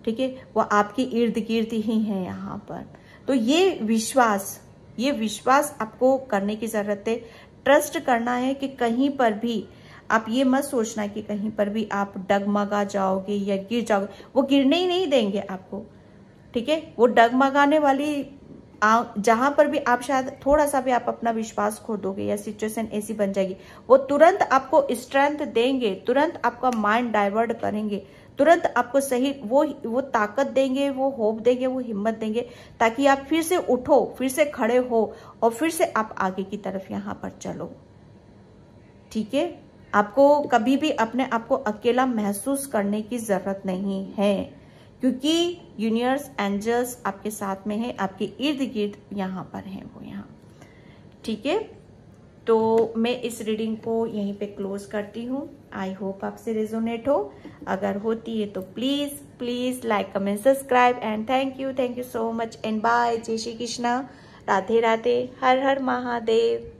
ठीक है, वो आपके इर्द गिर्द ही हैं यहाँ पर। तो ये विश्वास आपको करने की जरूरत है। ट्रस्ट करना है कि कहीं पर भी आप ये मत सोचना कि कहीं पर भी आप डगमगा जाओगे या गिर जाओगे, वो गिरने ही नहीं देंगे आपको। ठीक है, वो डगमगाने वाली जहां पर भी आप शायद थोड़ा सा भी आप अपना विश्वास खो दोगे या सिचुएशन ऐसी बन जाएगी, वो तुरंत आपको स्ट्रेंथ देंगे, तुरंत आपका माइंड डाइवर्ट करेंगे, तुरंत आपको सही वो ताकत देंगे, वो होप देंगे, वो हिम्मत देंगे, ताकि आप फिर से उठो, फिर से खड़े हो और फिर से आप आगे की तरफ यहाँ पर चलो। ठीक है, आपको कभी भी अपने आप को अकेला महसूस करने की जरूरत नहीं है, क्योंकि यूनिवर्स, एंजल्स आपके साथ में है, आपके इर्द गिर्द यहाँ पर हैं वो यहाँ। ठीक है, तो मैं इस रीडिंग को यहीं पे क्लोज करती हूँ। आई होप आपसे रेजोनेट हो। अगर होती है तो please like, comment, subscribe and thank you so much and bye. जय श्री कृष्णा, राधे राधे, हर हर महादेव।